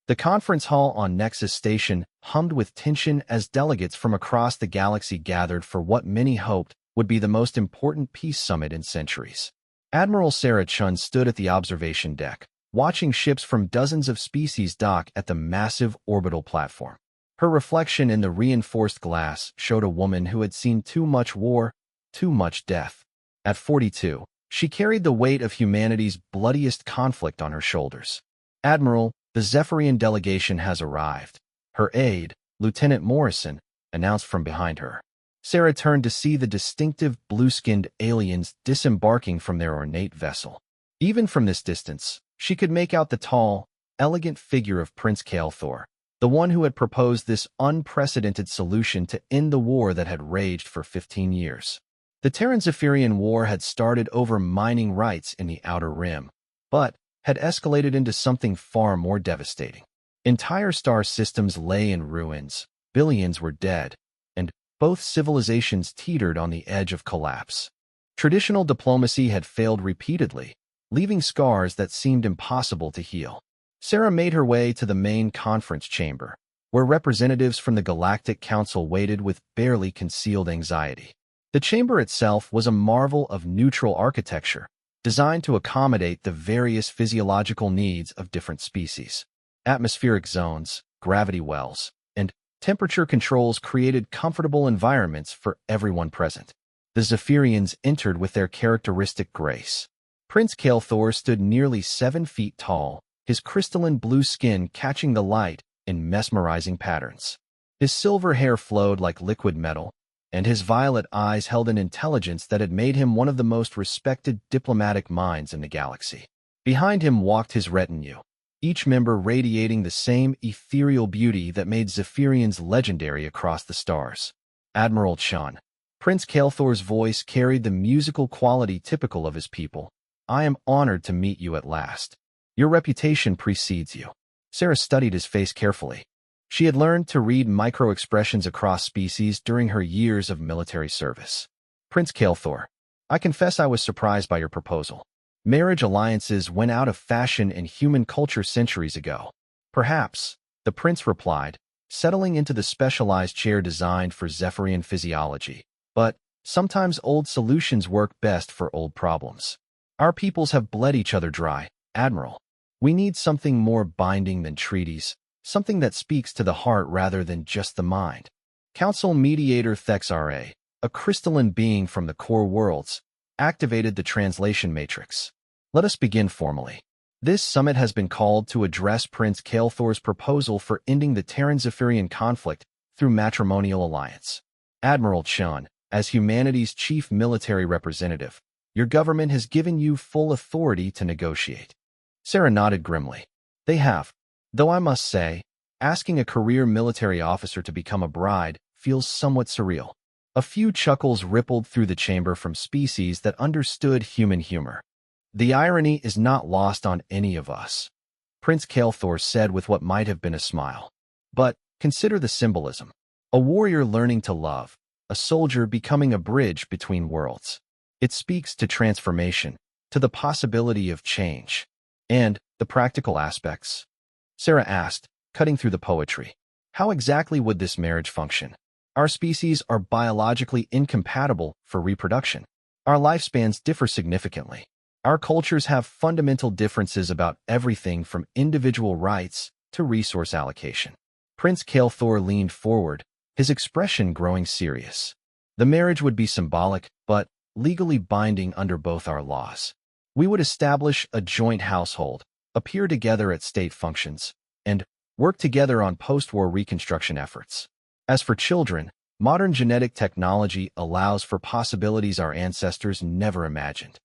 The conference hall on Nexus Station hummed with tension as delegates from across the galaxy gathered for what many hoped would be the most important peace summit in centuries. Admiral Sarah Chun stood at the observation deck, watching ships from dozens of species dock at the massive orbital platform. Her reflection in the reinforced glass showed a woman who had seen too much war, too much death. At 42, she carried the weight of humanity's bloodiest conflict on her shoulders. "Admiral, the Zephyrian delegation has arrived," her aide, Lieutenant Morrison, announced from behind her. Sarah turned to see the distinctive blue-skinned aliens disembarking from their ornate vessel. Even from this distance, she could make out the tall, elegant figure of Prince Kael'thor, the one who had proposed this unprecedented solution to end the war that had raged for 15 years. The Terran-Zephyrian War had started over mining rights in the Outer Rim, but had escalated into something far more devastating. Entire star systems lay in ruins, billions were dead, and both civilizations teetered on the edge of collapse. Traditional diplomacy had failed repeatedly, leaving scars that seemed impossible to heal. Sarah made her way to the main conference chamber, where representatives from the Galactic Council waited with barely concealed anxiety. The chamber itself was a marvel of neutral architecture, designed to accommodate the various physiological needs of different species. Atmospheric zones, gravity wells, and temperature controls created comfortable environments for everyone present. The Zephyrians entered with their characteristic grace. Prince Kael'thor stood nearly 7 feet tall, his crystalline blue skin catching the light in mesmerizing patterns. His silver hair flowed like liquid metal, and his violet eyes held an intelligence that had made him one of the most respected diplomatic minds in the galaxy. Behind him walked his retinue, each member radiating the same ethereal beauty that made Zephyrians legendary across the stars. "Admiral Chun." Prince Kael'thor's voice carried the musical quality typical of his people. "I am honored to meet you at last. Your reputation precedes you." Sarah studied his face carefully. She had learned to read micro-expressions across species during her years of military service. "Prince Kael'thor, I confess I was surprised by your proposal. Marriage alliances went out of fashion in human culture centuries ago." "Perhaps," the prince replied, settling into the specialized chair designed for Zephyrian physiology. "But sometimes old solutions work best for old problems. Our peoples have bled each other dry, Admiral. We need something more binding than treaties, something that speaks to the heart rather than just the mind." Council mediator Thexra, a crystalline being from the core worlds, activated the translation matrix. "Let us begin formally. This summit has been called to address Prince Kael'thor's proposal for ending the Terran-Zephyrian conflict through matrimonial alliance. Admiral Chun, as humanity's chief military representative, your government has given you full authority to negotiate." Sarah nodded grimly. "They have. Though I must say, asking a career military officer to become a bride feels somewhat surreal." A few chuckles rippled through the chamber from species that understood human humor. "The irony is not lost on any of us," Prince Kael'thor said with what might have been a smile. "But consider the symbolism. A warrior learning to love, a soldier becoming a bridge between worlds. It speaks to transformation, to the possibility of change, and the practical aspects." Sarah asked, cutting through the poetry. "How exactly would this marriage function? Our species are biologically incompatible for reproduction. Our lifespans differ significantly. Our cultures have fundamental differences about everything from individual rights to resource allocation." Prince Kael'thor leaned forward, his expression growing serious. "The marriage would be symbolic, but legally binding under both our laws. We would establish a joint household, appear together at state functions, and work together on post-war reconstruction efforts. As for children, modern genetic technology allows for possibilities our ancestors never imagined."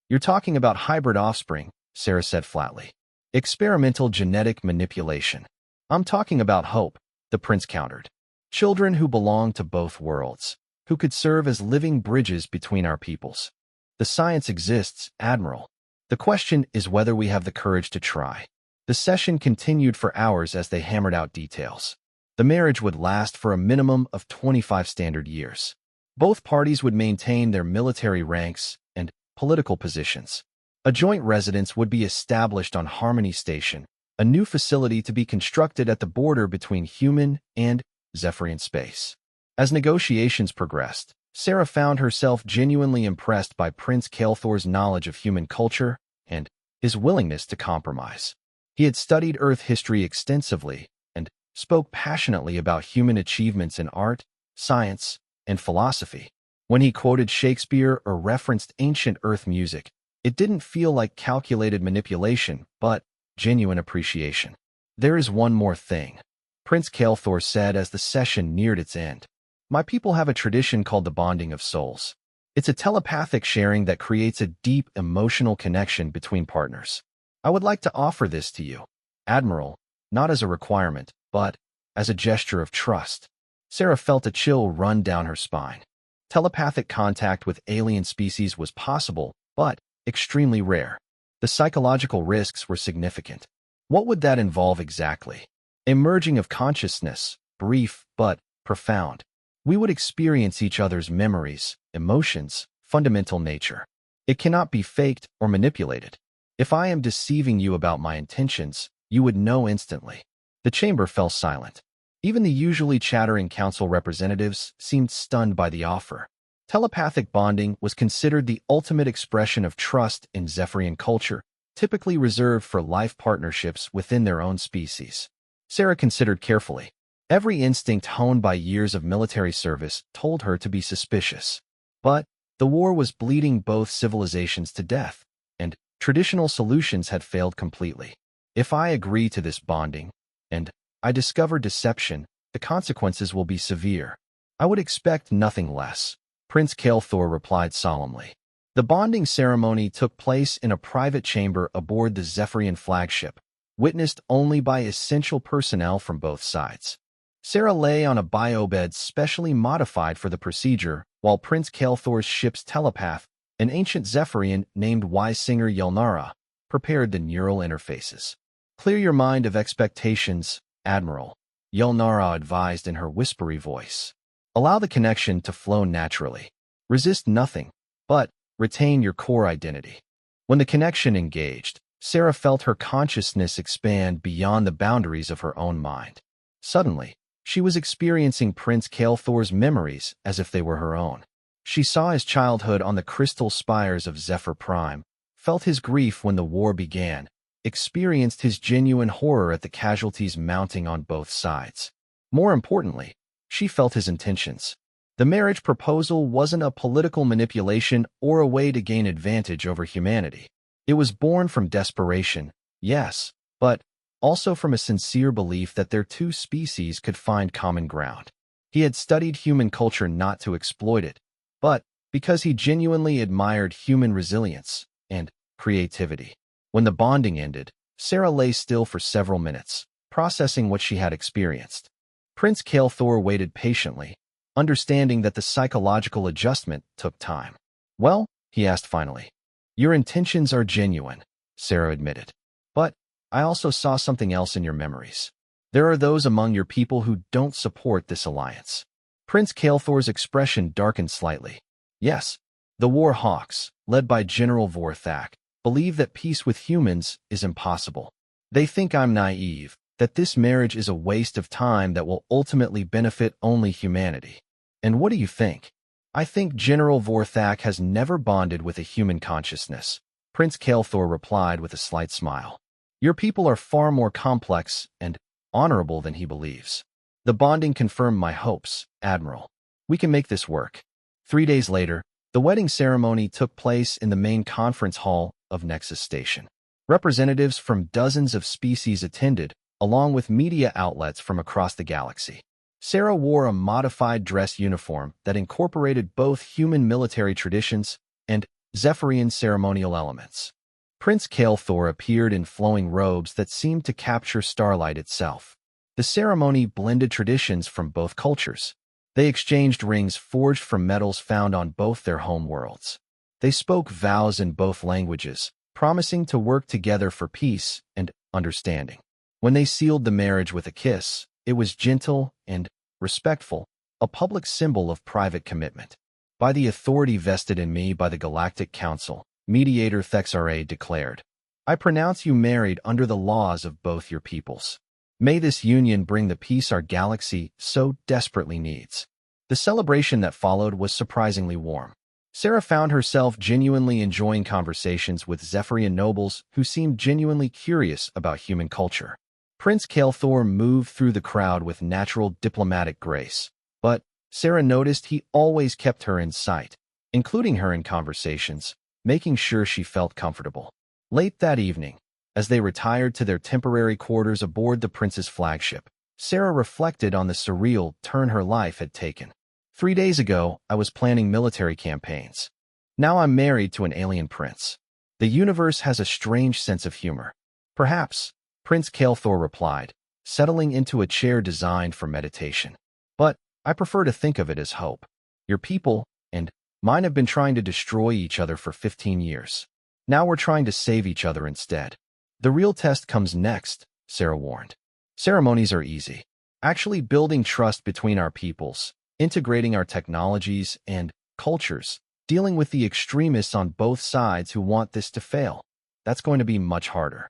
"You're talking about hybrid offspring," Sarah said flatly. "Experimental genetic manipulation." "I'm talking about hope," the prince countered. "Children who belong to both worlds, who could serve as living bridges between our peoples. The science exists, Admiral. The question is whether we have the courage to try." The session continued for hours as they hammered out details. The marriage would last for a minimum of 25 standard years. Both parties would maintain their military ranks and political positions. A joint residence would be established on Harmony Station, a new facility to be constructed at the border between human and Zephyrian space. As negotiations progressed, Sarah found herself genuinely impressed by Prince Kael'thor's knowledge of human culture and his willingness to compromise. He had studied Earth history extensively and spoke passionately about human achievements in art, science, and philosophy. When he quoted Shakespeare or referenced ancient Earth music, it didn't feel like calculated manipulation, but genuine appreciation. "There is one more thing," Prince Kael'thor said as the session neared its end. "My people have a tradition called the bonding of souls. It's a telepathic sharing that creates a deep emotional connection between partners. I would like to offer this to you, Admiral, not as a requirement, but as a gesture of trust." Sarah felt a chill run down her spine. Telepathic contact with alien species was possible, but extremely rare. The psychological risks were significant. What would that involve exactly? A merging of consciousness, brief but profound. We would experience each other's memories, emotions, fundamental nature. It cannot be faked or manipulated. If I am deceiving you about my intentions, you would know instantly. The chamber fell silent. Even the usually chattering council representatives seemed stunned by the offer. Telepathic bonding was considered the ultimate expression of trust in Zephyrian culture, typically reserved for life partnerships within their own species. Sarah considered carefully. Every instinct honed by years of military service told her to be suspicious. But the war was bleeding both civilizations to death, and traditional solutions had failed completely. If I agree to this bonding, and I discover deception, the consequences will be severe. I would expect nothing less, Prince Kael'thor replied solemnly. The bonding ceremony took place in a private chamber aboard the Zephyrian flagship, witnessed only by essential personnel from both sides. Sarah lay on a biobed specially modified for the procedure, while Prince Kael'thor's ship's telepath, an ancient Zephyrian named Singer Yelnara, prepared the neural interfaces. "Clear your mind of expectations, Admiral," Yelnara advised in her whispery voice. "Allow the connection to flow naturally. Resist nothing, but retain your core identity." When the connection engaged, Sarah felt her consciousness expand beyond the boundaries of her own mind. Suddenly, she was experiencing Prince Kael'thor's memories as if they were her own. She saw his childhood on the crystal spires of Zephyr Prime, felt his grief when the war began, experienced his genuine horror at the casualties mounting on both sides. More importantly, she felt his intentions. The marriage proposal wasn't a political manipulation or a way to gain advantage over humanity. It was born from desperation, yes, but also from a sincere belief that their two species could find common ground. He had studied human culture not to exploit it, but because he genuinely admired human resilience and creativity. When the bonding ended, Sarah lay still for several minutes, processing what she had experienced. Prince Kael'thor waited patiently, understanding that the psychological adjustment took time. "Well," he asked finally. "Your intentions are genuine," Sarah admitted. "But I also saw something else in your memories. There are those among your people who don't support this alliance." Prince Kael'thor's expression darkened slightly. "Yes, the War Hawks, led by General Vorthak, believe that peace with humans is impossible. They think I'm naive, that this marriage is a waste of time that will ultimately benefit only humanity. And what do you think? I think General Vorthak has never bonded with a human consciousness," Prince Kael'thor replied with a slight smile. "Your people are far more complex and honorable than he believes. The bonding confirmed my hopes, Admiral. We can make this work." 3 days later, the wedding ceremony took place in the main conference hall of Nexus Station. Representatives from dozens of species attended, along with media outlets from across the galaxy. Sarah wore a modified dress uniform that incorporated both human military traditions and Zephyrian ceremonial elements. Prince Kael'thor appeared in flowing robes that seemed to capture starlight itself. The ceremony blended traditions from both cultures. They exchanged rings forged from metals found on both their home worlds. They spoke vows in both languages, promising to work together for peace and understanding. When they sealed the marriage with a kiss, it was gentle and respectful, a public symbol of private commitment. "By the authority vested in me by the Galactic Council," Mediator Thexare declared, I pronounce you married under the laws of both your peoples. May this union bring the peace our galaxy so desperately needs." The celebration that followed was surprisingly warm. Sarah found herself genuinely enjoying conversations with Zephyrian nobles who seemed genuinely curious about human culture. Prince Kael'thor moved through the crowd with natural diplomatic grace, but Sarah noticed he always kept her in sight, including her in conversations, making sure she felt comfortable. Late that evening, as they retired to their temporary quarters aboard the prince's flagship, Sarah reflected on the surreal turn her life had taken. 3 days ago, I was planning military campaigns. Now I'm married to an alien prince. The universe has a strange sense of humor. Perhaps, Prince Kael'thor replied, settling into a chair designed for meditation. But I prefer to think of it as hope. Your people and mine have been trying to destroy each other for 15 years. Now we're trying to save each other instead. The real test comes next, Sarah warned. Ceremonies are easy. Actually building trust between our peoples, integrating our technologies and cultures, dealing with the extremists on both sides who want this to fail. That's going to be much harder.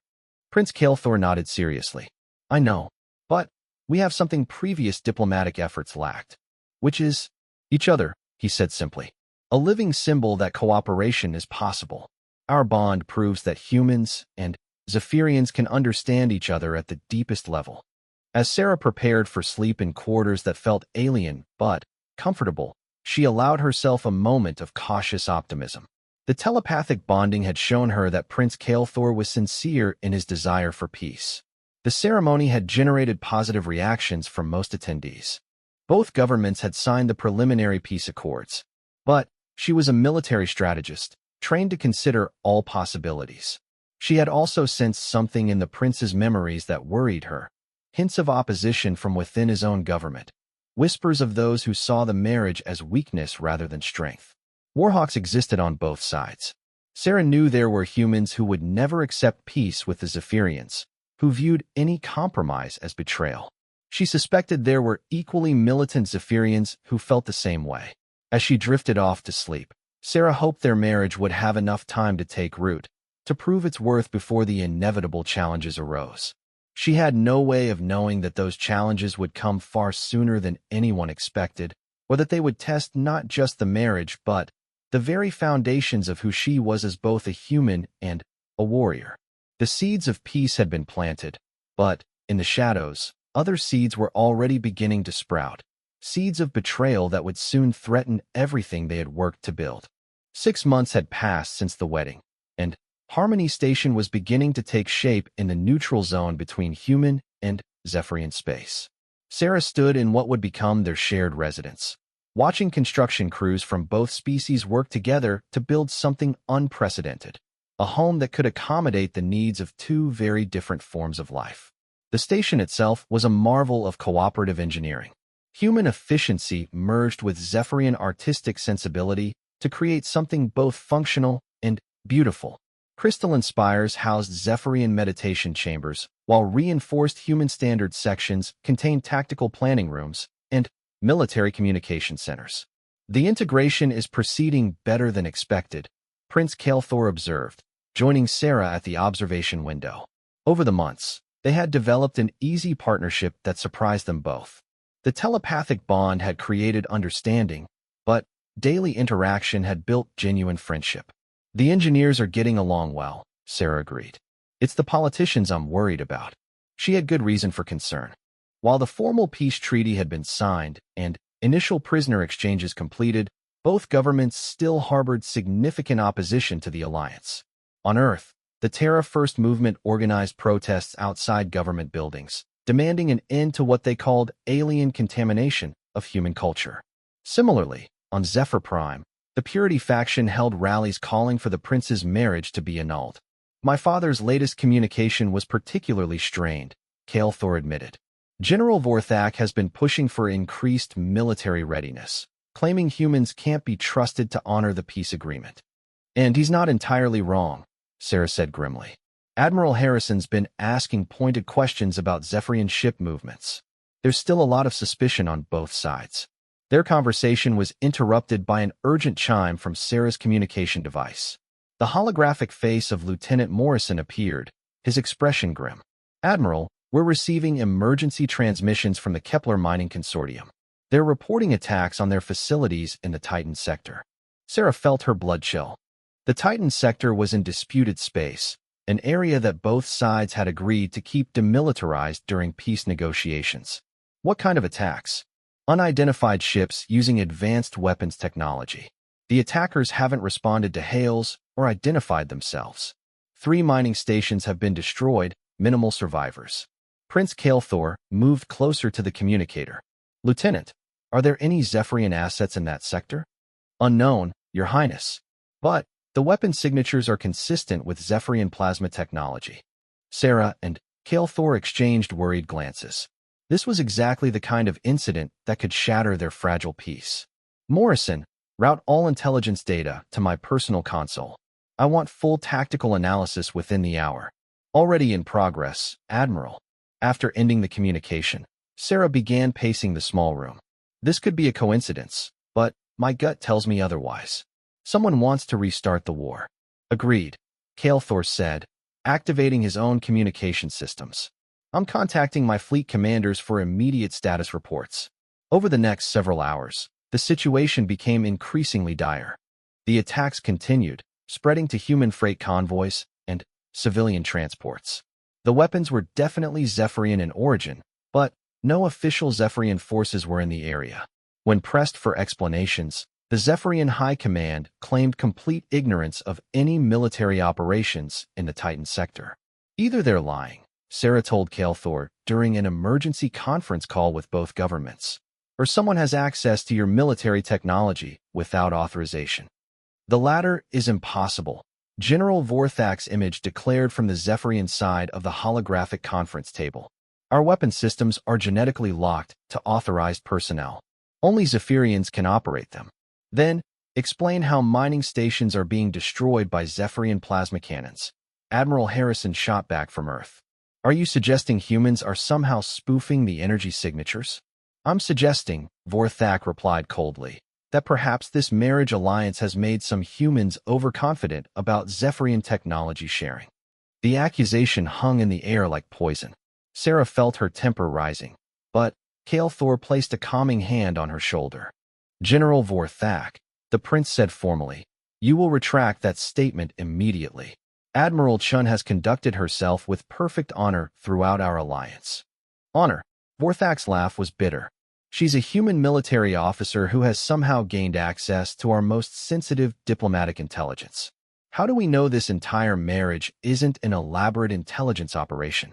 Prince Kael'thor nodded seriously. I know, but we have something previous diplomatic efforts lacked, which is each other, he said simply. A living symbol that cooperation is possible. Our bond proves that humans and Zephyrians can understand each other at the deepest level. As Sarah prepared for sleep in quarters that felt alien but comfortable, she allowed herself a moment of cautious optimism. The telepathic bonding had shown her that Prince Kael'thor was sincere in his desire for peace. The ceremony had generated positive reactions from most attendees. Both governments had signed the preliminary peace accords. But she was a military strategist, trained to consider all possibilities. She had also sensed something in the prince's memories that worried her. Hints of opposition from within his own government. Whispers of those who saw the marriage as weakness rather than strength. Warhawks existed on both sides. Sarah knew there were humans who would never accept peace with the Zephyrians, who viewed any compromise as betrayal. She suspected there were equally militant Zephyrians who felt the same way. As she drifted off to sleep, Sarah hoped their marriage would have enough time to take root, to prove its worth before the inevitable challenges arose. She had no way of knowing that those challenges would come far sooner than anyone expected, or that they would test not just the marriage but the very foundations of who she was as both a human and a warrior. The seeds of peace had been planted, but, in the shadows, other seeds were already beginning to sprout. Seeds of betrayal that would soon threaten everything they had worked to build. 6 months had passed since the wedding, and Harmony Station was beginning to take shape in the neutral zone between human and Zephyrian space. Sarah stood in what would become their shared residence, watching construction crews from both species work together to build something unprecedented, a home that could accommodate the needs of two very different forms of life. The station itself was a marvel of cooperative engineering. Human efficiency merged with Zephyrian artistic sensibility to create something both functional and beautiful. Crystalline spires housed Zephyrian meditation chambers, while reinforced human standard sections contained tactical planning rooms and military communication centers. The integration is proceeding better than expected, Prince Kael'thor observed, joining Sarah at the observation window. Over the months, they had developed an easy partnership that surprised them both. The telepathic bond had created understanding, but daily interaction had built genuine friendship. The engineers are getting along well, Sarah agreed. It's the politicians I'm worried about. She had good reason for concern. While the formal peace treaty had been signed and initial prisoner exchanges completed, both governments still harbored significant opposition to the alliance. On Earth, the Terra First Movement organized protests outside government buildings, demanding an end to what they called alien contamination of human culture. Similarly, on Zephyr Prime, the Purity faction held rallies calling for the prince's marriage to be annulled. My father's latest communication was particularly strained, Kael'thor admitted. General Vorthak has been pushing for increased military readiness, claiming humans can't be trusted to honor the peace agreement. And he's not entirely wrong, Sarah said grimly. Admiral Harrison's been asking pointed questions about Zephyrian ship movements. There's still a lot of suspicion on both sides. Their conversation was interrupted by an urgent chime from Sarah's communication device. The holographic face of Lieutenant Morrison appeared, his expression grim. "Admiral, we're receiving emergency transmissions from the Kepler Mining Consortium. They're reporting attacks on their facilities in the Titan sector." Sarah felt her blood chill. The Titan sector was in disputed space, an area that both sides had agreed to keep demilitarized during peace negotiations. What kind of attacks? Unidentified ships using advanced weapons technology. The attackers haven't responded to hails or identified themselves. 3 mining stations have been destroyed, minimal survivors. Prince Kael'thor moved closer to the communicator. "Lieutenant, are there any Zephyrian assets in that sector?" "Unknown, Your Highness. But the weapon signatures are consistent with Zephyrian plasma technology." Sarah and Kael'thor exchanged worried glances. This was exactly the kind of incident that could shatter their fragile peace. "Morrison, route all intelligence data to my personal console. I want full tactical analysis within the hour." "Already in progress, Admiral." After ending the communication, Sarah began pacing the small room. This could be a coincidence, but my gut tells me otherwise. Someone wants to restart the war. "Agreed," Kael'thor said, activating his own communication systems. "I'm contacting my fleet commanders for immediate status reports." Over the next several hours, the situation became increasingly dire. The attacks continued, spreading to human freight convoys and civilian transports. The weapons were definitely Zephyrian in origin, but no official Zephyrian forces were in the area. When pressed for explanations, the Zephyrian High Command claimed complete ignorance of any military operations in the Titan sector. "Either they're lying," Sarah told Kael'thor during an emergency conference call with both governments, "or someone has access to your military technology without authorization." The latter is impossible, General Vorthak's image declared from the Zephyrian side of the holographic conference table. "Our weapon systems are genetically locked to authorized personnel. Only Zephyrians can operate them." Then, explain how mining stations are being destroyed by Zephyrian plasma cannons. Admiral Harrison shot back from Earth. "Are you suggesting humans are somehow spoofing the energy signatures?" "I'm suggesting," Vorthak replied coldly, "that perhaps this marriage alliance has made some humans overconfident about Zephyrian technology sharing." The accusation hung in the air like poison. Sarah felt her temper rising, but Kael'thor placed a calming hand on her shoulder. "General Vorthak," the prince said formally, "you will retract that statement immediately. Admiral Chun has conducted herself with perfect honor throughout our alliance." "Honor?" Vorthak's laugh was bitter. "She's a human military officer who has somehow gained access to our most sensitive diplomatic intelligence. How do we know this entire marriage isn't an elaborate intelligence operation?"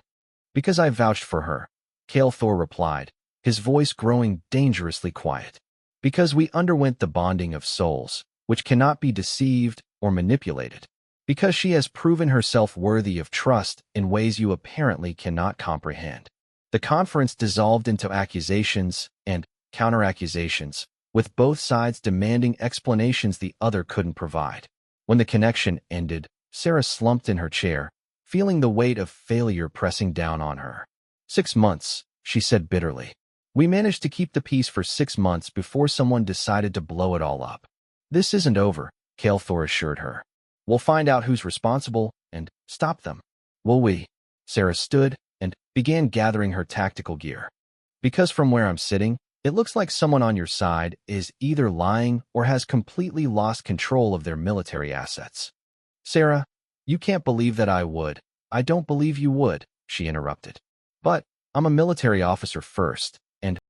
"Because I vouched for her," Kael'thor replied, his voice growing dangerously quiet. "Because we underwent the bonding of souls, which cannot be deceived or manipulated. Because she has proven herself worthy of trust in ways you apparently cannot comprehend." The conference dissolved into accusations and counter-accusations, with both sides demanding explanations the other couldn't provide. When the connection ended, Sarah slumped in her chair, feeling the weight of failure pressing down on her. 6 months, she said bitterly. "We managed to keep the peace for 6 months before someone decided to blow it all up." "This isn't over," Kael'thor assured her. "We'll find out who's responsible and stop them." "Will we?" Sarah stood and began gathering her tactical gear. "Because from where I'm sitting, it looks like someone on your side is either lying or has completely lost control of their military assets." "Sarah, you can't believe that I would." "I don't believe you would," she interrupted. "But I'm a military officer first, and